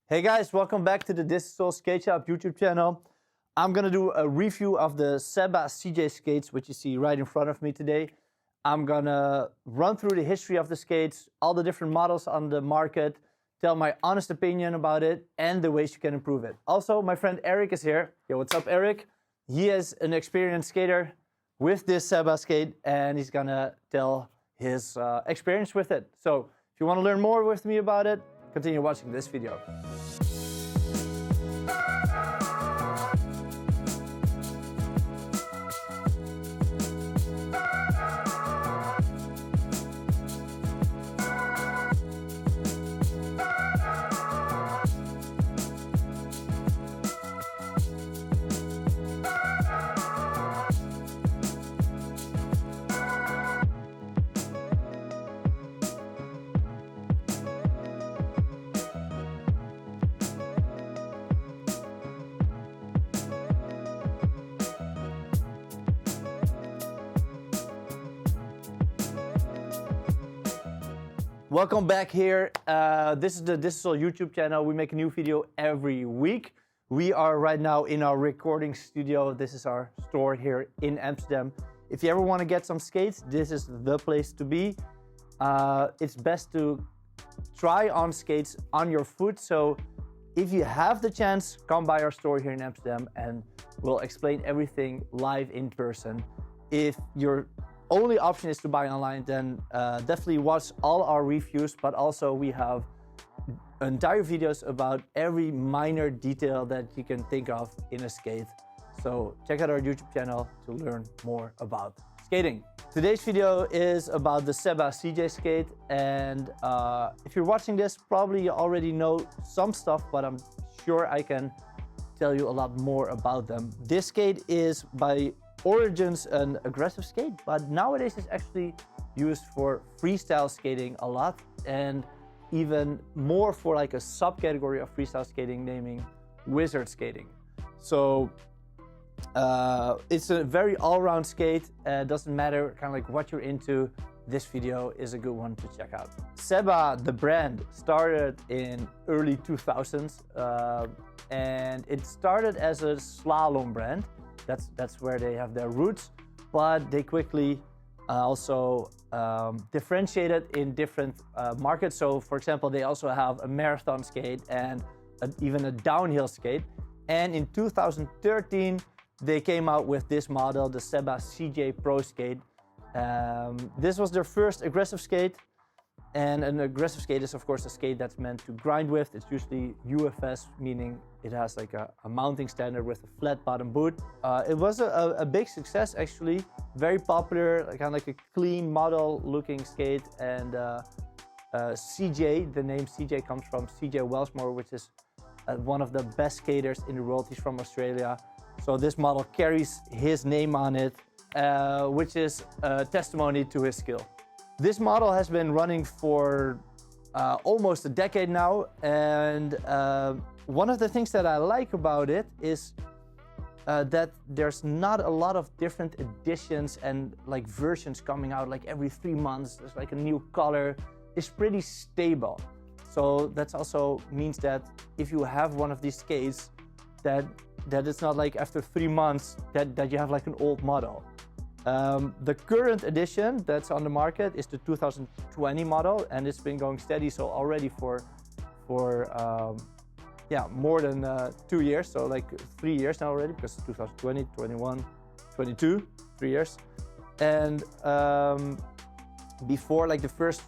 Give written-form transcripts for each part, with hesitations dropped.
Hey guys, welcome back to the Thisissoul Skate Shop YouTube channel. I'm gonna do a review of the Seba CJ skates, which you see right in front of me today. I'm gonna run through the history of the skates, all the different models on the market, tell my honest opinion about it, and the ways you can improve it. Also, my friend Eric is here. Yo, what's up, Eric? He is an experienced skater with this Seba skate, and he's gonna tell his experience with it. So, if you wanna learn more with me about it, continue watching this video. Welcome back here. This is the Thisissoul YouTube channel. We make a new video every week. We are right now in our recording studio. This is our store here in Amsterdam. If you ever want to get some skates, this is the place to be. It's best to try on skates on your foot. So if you have the chance, come by our store here in Amsterdam and we'll explain everything live in person. If you're only option is to buy online, then definitely watch all our reviews, but also we have entire videos about every minor detail that you can think of in a skate. So check out our YouTube channel to learn more about skating. Today's video is about the Seba CJ Skate, and if you're watching this, probably you already know some stuff, but I'm sure I can tell you a lot more about them. This skate is by origins an aggressive skate, but nowadays it's actually used for freestyle skating a lot, and even more for like a subcategory of freestyle skating naming wizard skating. So it's a very all-round skate. Doesn't matter kind of like what you're into, this video is a good one to check out. Seba, the brand, started in early 2000s, and it started as a slalom brand. That's where they have their roots, but they quickly also differentiated in different markets. So for example, they also have a marathon skate and even a downhill skate. And in 2013, they came out with this model, the Seba CJ Pro Skate. This was their first aggressive skate. And an aggressive skate is of course a skate that's meant to grind with. It's usually UFS, meaning it has like a mounting standard with a flat bottom boot. It was a big success actually, very popular, kind of like a clean model looking skate. And CJ, the name CJ comes from CJ Wellsmore, which is one of the best skaters in the world. He's from Australia. So this model carries his name on it, which is a testimony to his skill. This model has been running for almost a decade now, and one of the things that I like about it is that there's not a lot of different editions and like versions coming out like every 3 months. There's like a new color. It's pretty stable. So that also means that if you have one of these skates, that it's not like after 3 months that you have like an old model. The current edition that's on the market is the 2020 model, and it's been going steady. So already for more than 2 years, so like 3 years now already, because 2020, 21, 22, 3 years. And before, like the first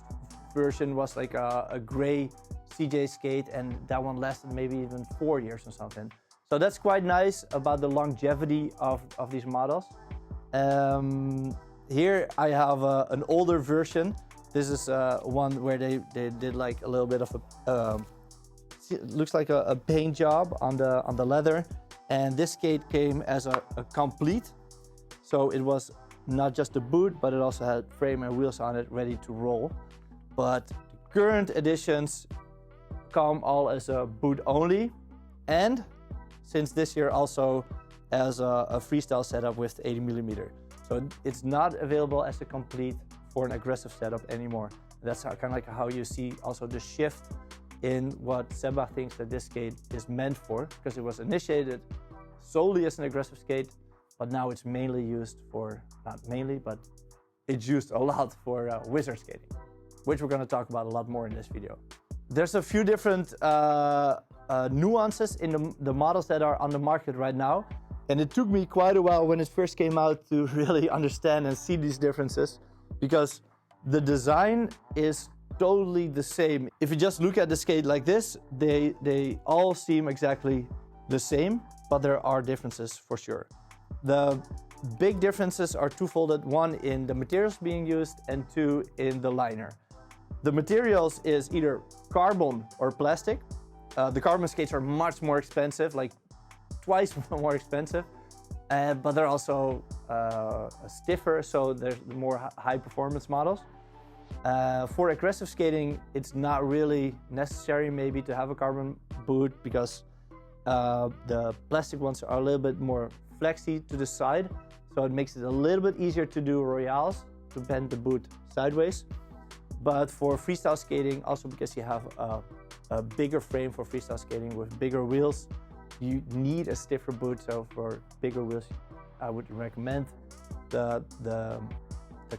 version was like a gray CJ skate, and that one lasted maybe even 4 years or something. So that's quite nice about the longevity of these models. Here I have an older version. This is one where they did like a little bit of a it looks like a paint job on the leather, and this skate came as a complete. So it was not just a boot, but it also had frame and wheels on it ready to roll. But the current editions come all as a boot only, and since this year also as a freestyle setup with 80mm. So it's not available as a complete for an aggressive setup anymore. That's kind of like how you see also the shift in what Seba thinks that this skate is meant for, because it was initiated solely as an aggressive skate, but now it's mainly used for, not mainly, but it's used a lot for wizard skating, which we're going to talk about a lot more in this video. There's a few different nuances in the models that are on the market right now. And it took me quite a while when it first came out to really understand and see these differences, because the design is totally the same. If you just look at the skate like this, they all seem exactly the same, but there are differences for sure. The big differences are twofold: one in the materials being used, and two in the liner. The materials is either carbon or plastic. The carbon skates are much more expensive, like twice more expensive, but they're also stiffer, so there's more high performance models. For aggressive skating, it's not really necessary maybe to have a carbon boot, because the plastic ones are a little bit more flexy to the side, so it makes it a little bit easier to do royales, to bend the boot sideways. But for freestyle skating, also because you have a bigger frame for freestyle skating with bigger wheels, you need a stiffer boot. So for bigger wheels, I would recommend the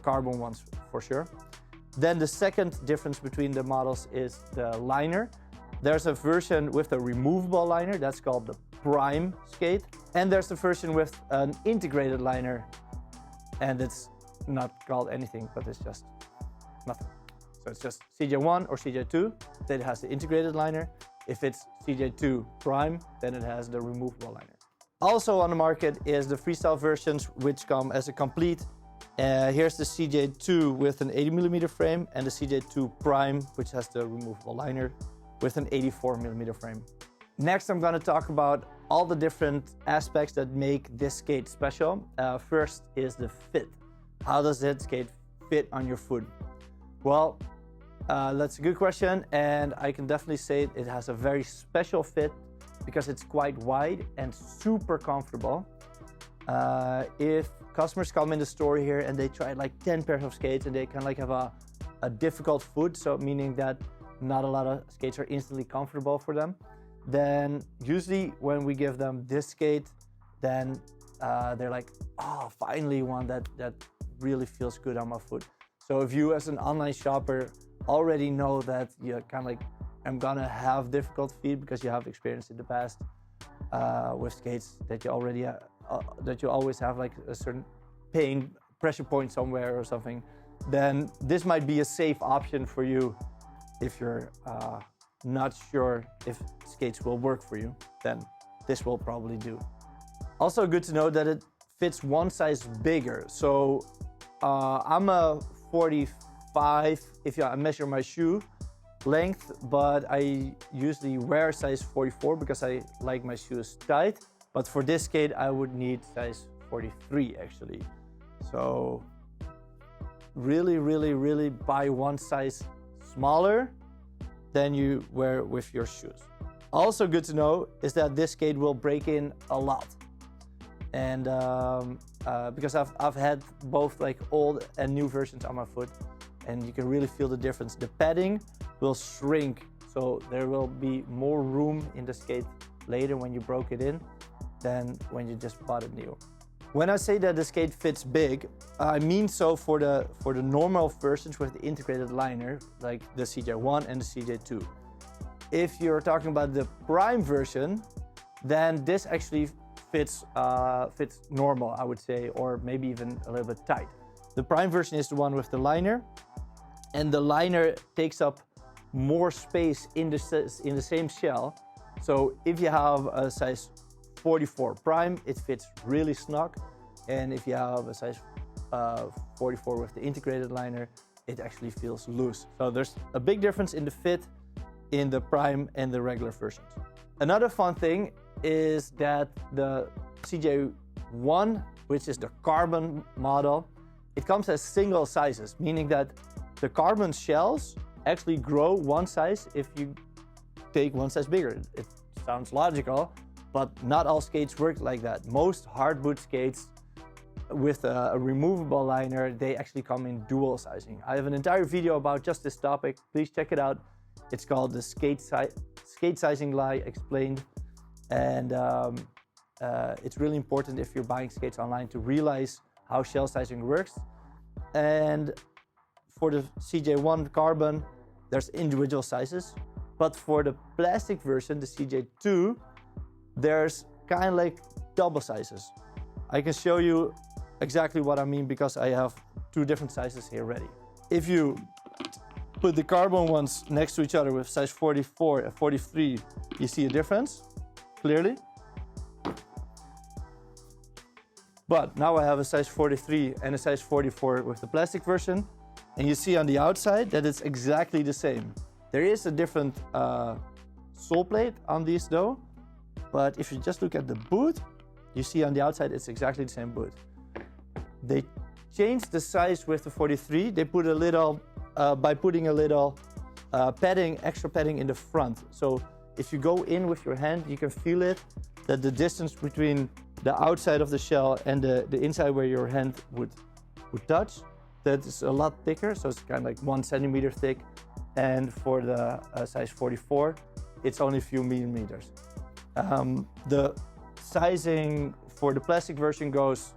carbon ones for sure. Then the second difference between the models is the liner. There's a version with a removable liner, that's called the Prime skate. And there's the version with an integrated liner, and it's not called anything, but it's just nothing. So it's just CJ1 or CJ2, then it has the integrated liner. If it's CJ2 Prime, then it has the removable liner. Also on the market is the freestyle versions, which come as a complete. Here's the CJ2 with an 80mm frame, and the CJ2 Prime, which has the removable liner with an 84mm frame. Next, I'm going to talk about all the different aspects that make this skate special. First is the fit. How does that skate fit on your foot? Well, that's a good question, and I can definitely say it has a very special fit because it's quite wide and super comfortable. If customers come in the store here and they try like 10 pairs of skates and they kind of like have a difficult foot, so meaning that not a lot of skates are instantly comfortable for them, then usually when we give them this skate, then they're like, oh, finally one that really feels good on my foot. So if you as an online shopper already know that you kind of like, I'm gonna have difficult feet because you have experience in the past with skates that you already that you always have like a certain pain pressure point somewhere or something, then this might be a safe option for you. If you're not sure if skates will work for you, then this will probably do. Also good to know that it fits one size bigger. So I'm a 45 if I measure my shoe length, but I usually wear size 44 because I like my shoes tight. But for this skate, I would need size 43 actually. So really buy one size smaller than you wear with your shoes. Also good to know is that this skate will break in a lot. And because I've had both like old and new versions on my foot, and you can really feel the difference. The padding will shrink, so there will be more room in the skate later when you broke it in than when you just bought it new. When I say that the skate fits big, I mean so for the normal versions with the integrated liner, like the CJ1 and the CJ2. If you're talking about the Prime version, then this actually fits normal, I would say, or maybe even a little bit tight. The Prime version is the one with the liner, and the liner takes up more space in the same shell. So if you have a size 44 Prime, it fits really snug, and if you have a size 44 with the integrated liner, it actually feels loose. So there's a big difference in the fit in the Prime and the regular versions. Another fun thing is that the CJ1, which is the carbon model, it comes as single sizes, meaning that the carbon shells actually grow one size if you take one size bigger. It sounds logical, but not all skates work like that. Most hard boot skates with a removable liner, they actually come in dual sizing. I have an entire video about just this topic. Please check it out. It's called the skate sizing lie explained. And it's really important if you're buying skates online to realize how shell sizing works. And for the CJ1 carbon, there's individual sizes. But for the plastic version, the CJ2, there's kind of like double sizes. I can show you exactly what I mean because I have two different sizes here ready. If you put the carbon ones next to each other with size 44 and 43, you see a difference, clearly. But now I have a size 43 and a size 44 with the plastic version, and you see on the outside that it's exactly the same. There is a different sole plate on these though, but if you just look at the boot, you see on the outside it's exactly the same boot. They changed the size with the 43. They put a little, by putting a little padding, extra padding in the front. So if you go in with your hand, you can feel it, that the distance between the outside of the shell and the inside where your hand would touch, that is a lot thicker. So it's kind of like 1 centimeter thick. And for the size 44, it's only a few millimeters. The sizing for the plastic version goes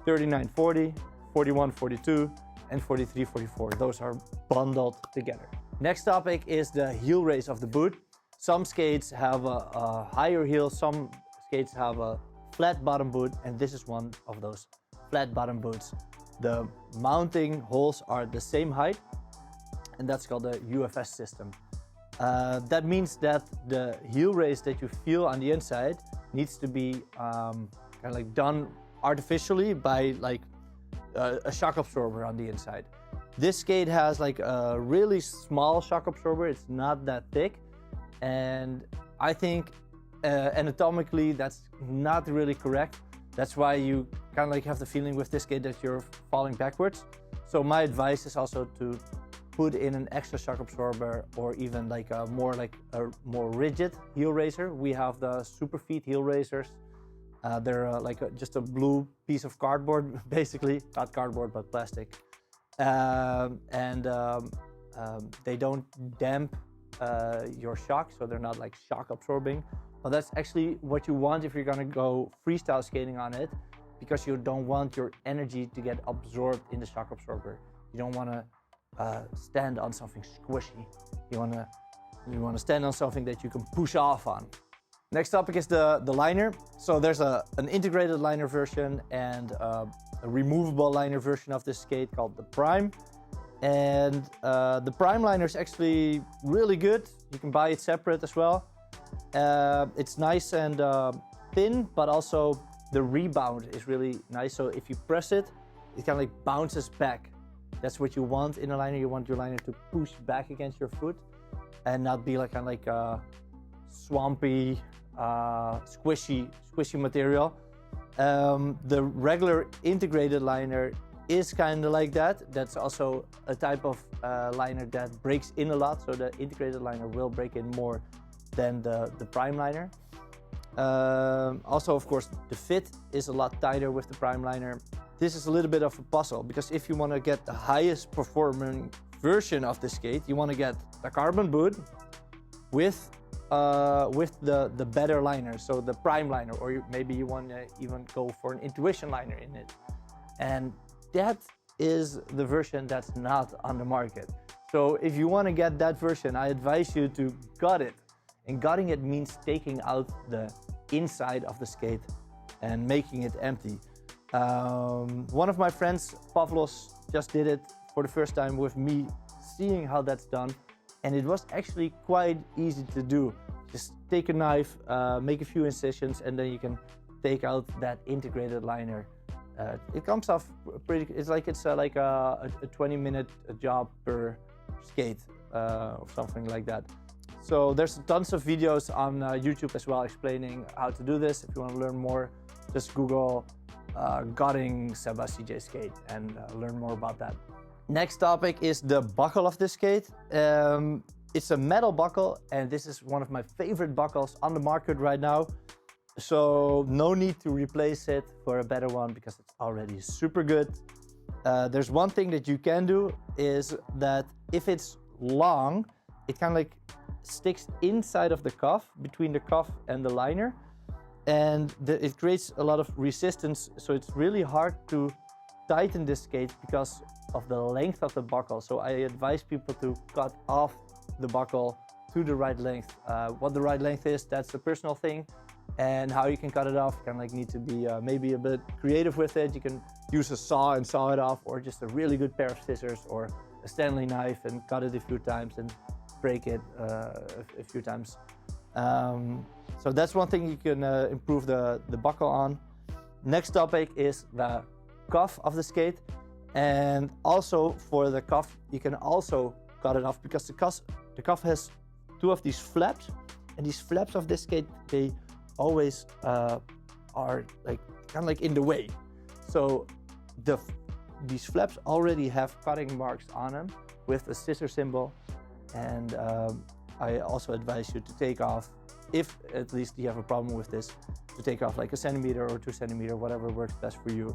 39-40, 41-42, and 43-44. Those are bundled together. Next topic is the heel raise of the boot. Some skates have a higher heel, some skates have a flat bottom boot, and this is one of those flat bottom boots. The mounting holes are the same height, and that's called the UFS system. That means that the heel raise that you feel on the inside needs to be kind of like done artificially by like a shock absorber on the inside. This skate has like a really small shock absorber. It's not that thick, and I think anatomically that's not really correct. That's why you kind of like have the feeling with this skate that you're falling backwards. So my advice is also to put in an extra shock absorber, or even like a more rigid heel raiser. We have the Superfeet heel raisers. They're just a blue piece of cardboard, basically, not cardboard but plastic, and they don't damp your shock, so they're not like shock absorbing. But that's actually what you want if you're gonna go freestyle skating on it, because you don't want your energy to get absorbed in the shock absorber. You don't want to stand on something squishy. You want to stand on something that you can push off on. Next topic is the liner. So there's an integrated liner version and a removable liner version of this skate called the Prime. And the Prime liner is actually really good. You can buy it separate as well. It's nice and thin, but also the rebound is really nice. So if you press it, it kind of like bounces back. That's what you want in a liner. You want your liner to push back against your foot and not be like kind of like a swampy, squishy material. The regular integrated liner is kind of like that. That's also a type of liner that breaks in a lot. So the integrated liner will break in more than the Prime liner. Also, of course, the fit is a lot tighter with the Prime liner. This is a little bit of a puzzle, because if you want to get the highest performing version of the skate, you want to get the carbon boot with the better liner, so the Prime liner, or maybe you want to even go for an intuition liner in it. And that is the version that's not on the market. So if you want to get that version, I advise you to gut it. And gutting it means taking out the inside of the skate and making it empty. One of my friends, Pavlos, just did it for the first time with me, seeing how that's done. And it was actually quite easy to do. Just take a knife, make a few incisions, and then you can take out that integrated liner. It comes off pretty, it's like a 20-minute job per skate, or something like that. So there's tons of videos on YouTube as well explaining how to do this. If you want to learn more, just Google gutting Seba CJ Skate and learn more about that. Next topic is the buckle of this skate. It's a metal buckle, and this is one of my favorite buckles on the market right now. So no need to replace it for a better one, because it's already super good. There's one thing that you can do, is that if it's long, it kind of like sticks inside of the cuff, between the cuff and the liner, and it creates a lot of resistance, so it's really hard to tighten this skate because of the length of the buckle. So I advise people to cut off the buckle to the right length. What the right length is, that's a personal thing, and how you can cut it off, you kind of like need to be maybe a bit creative with it. You can use a saw and saw it off, or just a really good pair of scissors or a Stanley knife and cut it a few times and break it a few times. So that's one thing you can improve the buckle on. Next topic is the cuff of the skate, and also for the cuff you can also cut it off, because the cuff has two of these flaps, and these flaps of this skate, they always are like kind of like in the way. So these flaps already have cutting marks on them with a scissor symbol, and I also advise you to take off, if at least you have a problem with this, to take off like 1 centimeter or 2 centimeter, whatever works best for you.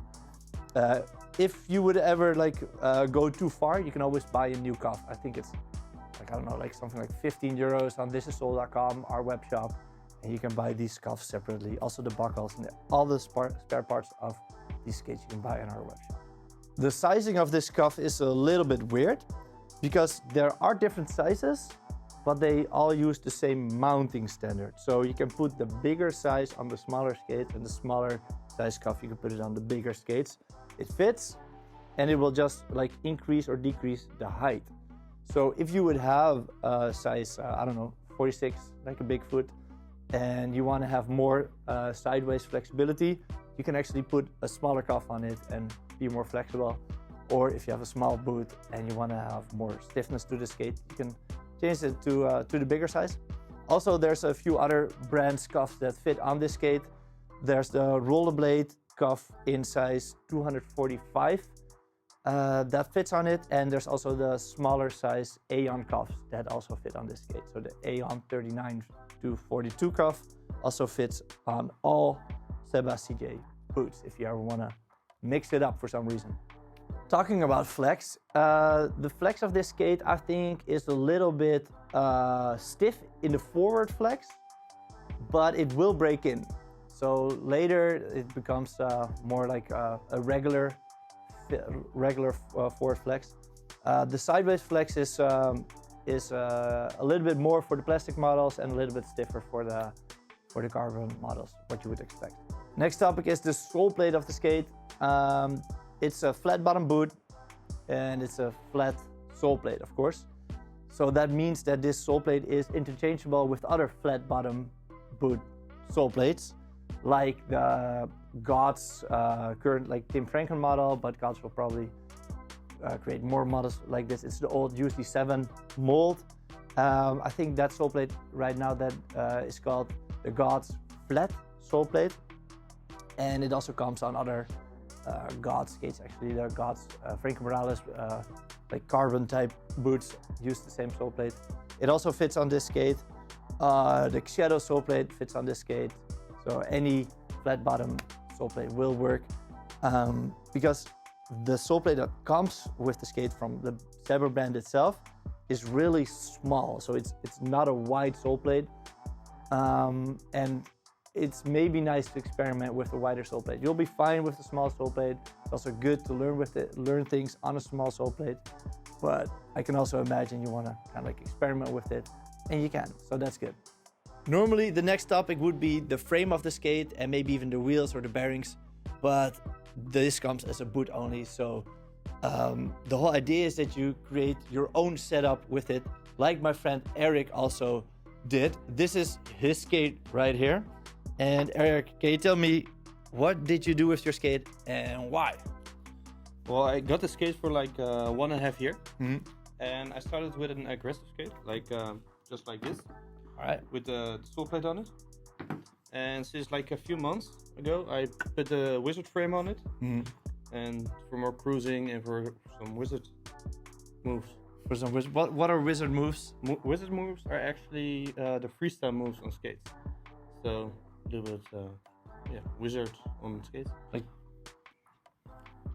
If you would ever like go too far, you can always buy a new cuff. I think it's like, I don't know, like something like 15 euros on Thisissoul.com, our web shop, and you can buy these cuffs separately. Also the buckles and all the spare parts of these skates you can buy on our web shop. The sizing of this cuff is a little bit weird, because there are different sizes, but they all use the same mounting standard. So you can put the bigger size on the smaller skates, and the smaller size cuff, you can put it on the bigger skates. It fits, and it will just like increase or decrease the height. So if you would have a size, I don't know, 46, like a Bigfoot, and you want to have more sideways flexibility, you can actually put a smaller cuff on it and be more flexible. Or if you have a small boot and you want to have more stiffness to the skate, you can change it to the bigger size. Also, there's a few other brands cuffs that fit on this skate. There's the rollerblade cuff in size 245 that fits on it, and there's also the smaller size Aeon cuffs that also fit on this skate. So the Aeon 39 to 42 cuff also fits on all Seba CJ boots if you ever want to mix it up for some reason. Talking about flex, the flex of this skate I think is a little bit stiff in the forward flex, but it will break in. So later it becomes more like a regular forward flex. The sideways flex is a little bit more for the plastic models and a little bit stiffer for the carbon models, what you would expect. Next topic is the sole plate of the skate. It's a flat bottom boot, and it's a flat sole plate, of course. So that means that this sole plate is interchangeable with other flat bottom boot sole plates, like the God's current like Tim Franklin model, but God's will probably create more models like this. It's the old USD7 mold. I think that sole plate right now that is called the God's flat sole plate, and it also comes on other God skates. Actually, the God's Franklin Morales like carbon type boots use the same sole plate. It also fits on this skate. The Shadow sole plate fits on this skate, so any flat bottom sole plate will work, because the sole plate that comes with the skate from the Seba brand itself is really small, so it's not a wide sole plate, and it's maybe nice to experiment with a wider sole plate. You'll be fine with the small sole plate. It's also good to learn things on a small sole plate, but I can also imagine you want to kind of like experiment with it, and you can, so that's good. Normally the next topic would be the frame of the skate and maybe even the wheels or the bearings, but this comes as a boot only, so the whole idea is that you create your own setup with it, like my friend Eric also did. This is his skate right here. And Eric, can you tell me, what did you do with your skate and why? Well, I got the skate for like 1.5 years, and I started with an aggressive skate, like just like this, all right, with the sole plate on it. And since like a few months ago, I put the wizard frame on it, and for more cruising and for some wizard moves. For some wizard, what are wizard moves? Wizard moves are actually the freestyle moves on skates. So a little bit, yeah, wizard on skates. Like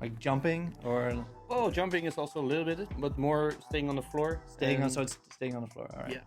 Like jumping or Well, jumping is also a little bit, but more staying on the floor. staying on? So it's staying on the floor. All right. Yeah.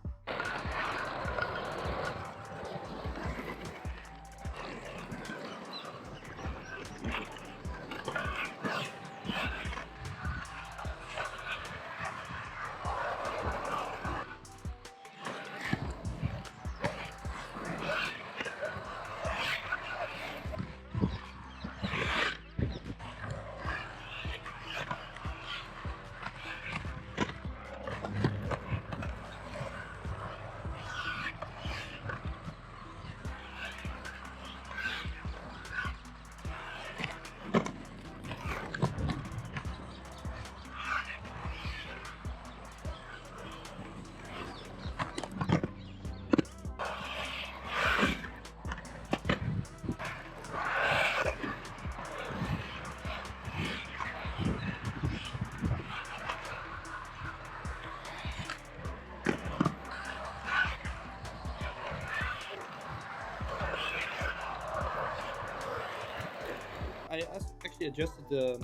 I actually adjusted the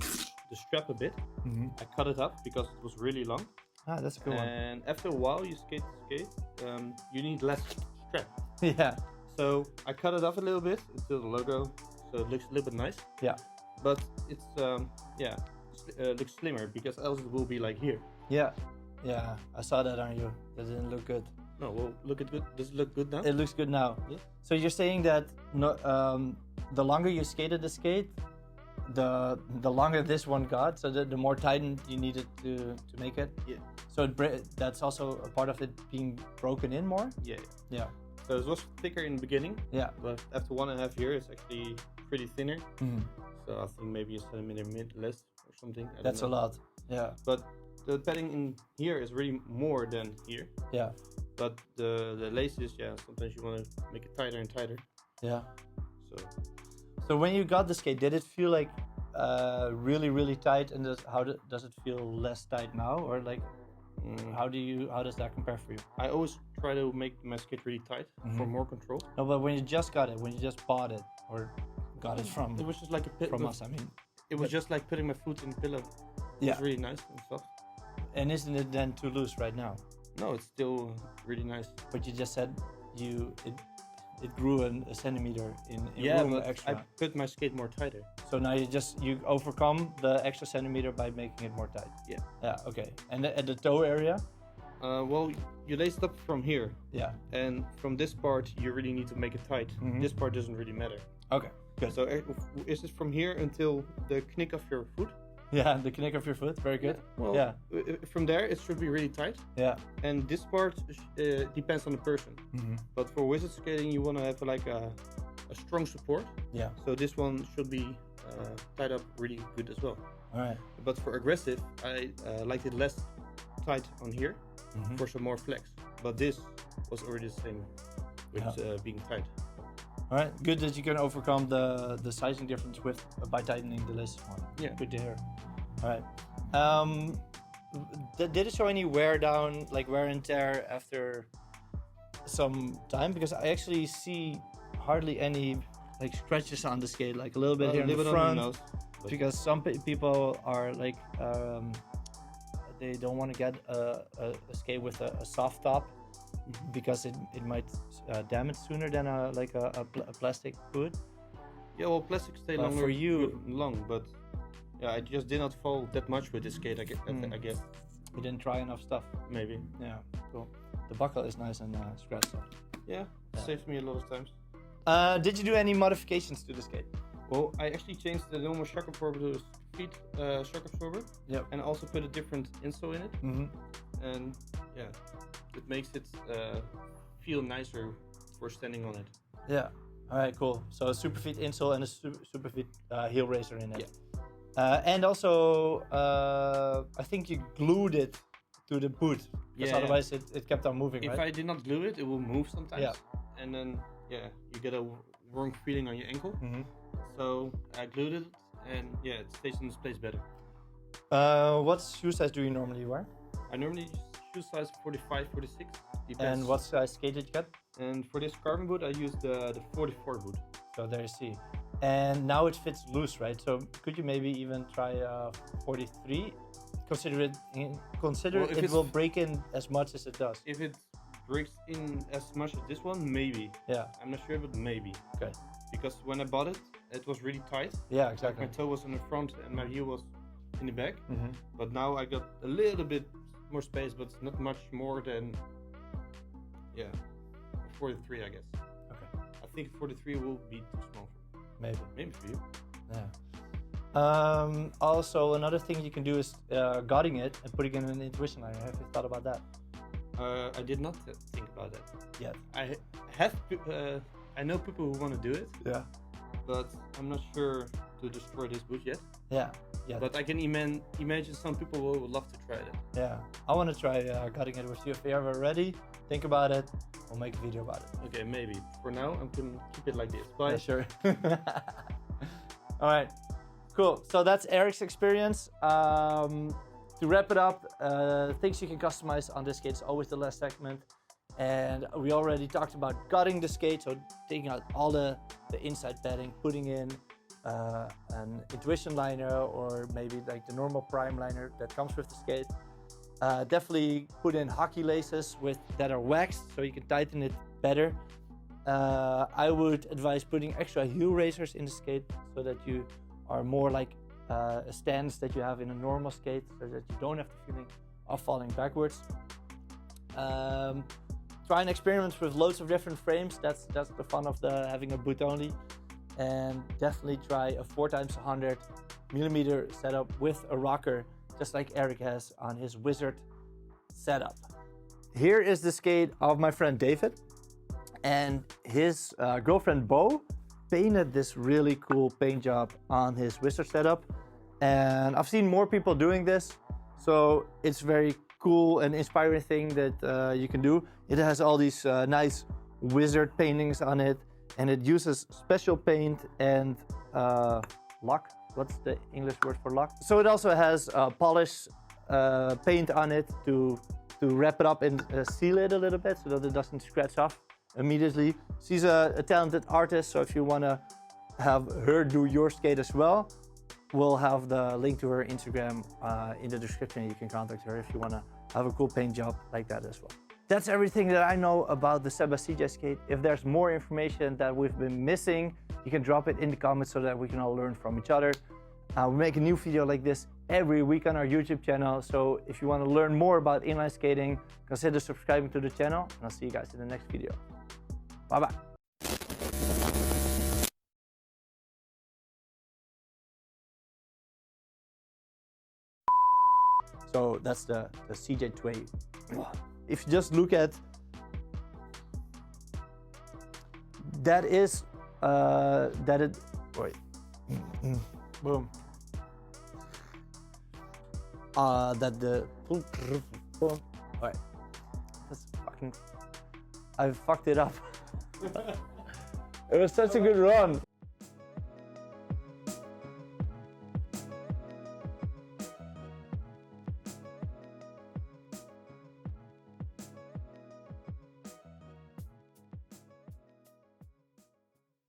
strap a bit. I cut it up because it was really long. Ah, that's a good one. And after a while, you skate, you need less strap. Yeah. So I cut it off a little bit until the logo, so it looks a little bit nice. Yeah. But it's looks slimmer because else it will be like here. Yeah. Yeah. I saw that on you. That didn't look good. No, well, look at good. Does it look good now? It looks good now. Yeah. So you're saying that the longer you skated the skate, the longer this one got, so the more tightened you needed to make it. Yeah. So that's also a part of it being broken in more. Yeah. Yeah. So it was thicker in the beginning. Yeah. But after 1.5 years, it's actually pretty thinner. Mhm. So I think maybe a centimeter less or something. I don't That's a know. lot. Yeah. But the padding in here is really more than here. Yeah. But the laces, sometimes you want to make it tighter and tighter. Yeah. So when you got the skate, did it feel like really tight? And does it feel less tight now, or like how does that compare for you? I always try to make my skate really tight for more control. No, but when you just got it, when you just bought it or got it from It was just like a pit from us, I mean. It was just like putting my foot in the pillow. It Yeah. was really nice and soft. And isn't it then too loose right now? No, it's still really nice. But you just said it grew a centimeter in room but extra. I put my skate more tighter. So now you overcome the extra centimeter by making it more tight. Yeah. Yeah. Okay. And at the toe area. Well, you lace it up from here, Yeah. and from this part you really need to make it tight. This part doesn't really matter. Okay. Good. So is it from here until the knick of your foot? Yeah, the knick of your foot. Very good. Well, Yeah. From there it should be really tight. Yeah. And this part depends on the person. But for wizard skating, you want to have like a strong support. Yeah. So this one should be tied up really good as well. All right. But for aggressive, I liked it less tight on here for some more flex. But this was already the same with being tight. All right. Good that you can overcome the sizing difference by tightening the laces more. Yeah. Good to hear. All right. Did it show any wear down, like wear and tear after some time? Because I actually see hardly any like scratches on the skate, like a little bit here in the front. Because some people are like they don't want to get a skate with a soft top because it might damage sooner than a plastic would. Yeah, well, plastic stay But longer for you- long, but yeah, I just did not fall that much with this skate. I guess You didn't try enough stuff. maybe. Yeah, cool. The buckle is nice and scratched off. Yeah, saved me a lot of times. Did you do any modifications to the skate? Well, I actually changed the normal shock absorber to a speed shock absorber. Yep. And also put a different insole in it. And yeah, it makes it feel nicer for standing on it. Yeah. All right, cool. So a Superfeet insole and a Superfeet heel raiser in it. Yeah. And also, I think you glued it to the boot because otherwise it kept on moving, If right? I did not glue it, it will move sometimes. Yeah. And then you get a wrong feeling on your ankle. So I glued it, and it stays in its place better. What shoe size do you normally wear? I normally use shoe size 45, 46. Depends. And what size skate did you get? And for this carbon boot, I use the 44 boot. So there you see. and now it fits loose, right? So could you maybe even try 43? Consider it will break in as much as it does. If it breaks in as much as this one, maybe. Yeah. I'm not sure, but maybe. Okay. Because when I bought it, it was really tight. Yeah, exactly. Like my toe was in the front and my heel was in the back. But now I got a little bit more space, but not much more than 43, I guess. Okay. I think 43 will be too small for me. Maybe for you. Yeah. Also, another thing you can do is gutting it and putting in an intuition liner. Have you thought about that? I did not think about that yet. I know people who want to do it. Yeah. But I'm not sure to destroy this boot yet. Yeah. But I can imagine some people would love to try that. Yeah. I want to try gutting it with you. If you're ever ready, think about it. We'll make a video about it. Okay, maybe. For now, I'm gonna keep it like this. Bye. Yeah, sure. All right. Cool. So that's Eric's experience. To wrap it up, things you can customize on this skate is always the last segment. And we already talked about gutting the skate, so taking out all the inside padding, putting in an intuition liner or maybe like the normal prime liner that comes with the skate. Definitely put in hockey laces that are waxed so you can tighten it better. I would advise putting extra heel raisers in the skate so that you are more like a stance that you have in a normal skate, so that you don't have the feeling of falling backwards. Try and experiment with loads of different frames. That's the fun of having a boot only. And definitely try a 4x100 millimeter setup with a rocker, just like Eric has on his Wizard setup. Here is the skate of my friend David, and his girlfriend Beau painted this really cool paint job on his Wizard setup. And I've seen more people doing this, so it's very cool and inspiring thing that you can do. It has all these nice Wizard paintings on it, and it uses special paint and luck. What's the English word for luck? So it also has polish paint on it to wrap it up and seal it a little bit so that it doesn't scratch off immediately. She's a talented artist, so if you want to have her do your skate as well, we'll have the link to her Instagram in the description. You can contact her if you want to have a cool paint job like that as well. That's everything that I know about the Seba CJ Skate. If there's more information that we've been missing, you can drop it in the comments so that we can all learn from each other. We make a new video like this every week on our YouTube channel. So if you want to learn more about inline skating, consider subscribing to the channel, and I'll see you guys in the next video. Bye-bye. So that's the CJ20. If you just look at that, is wait, boom. That the alright, that's fucking, I fucked it up. It was such a good run.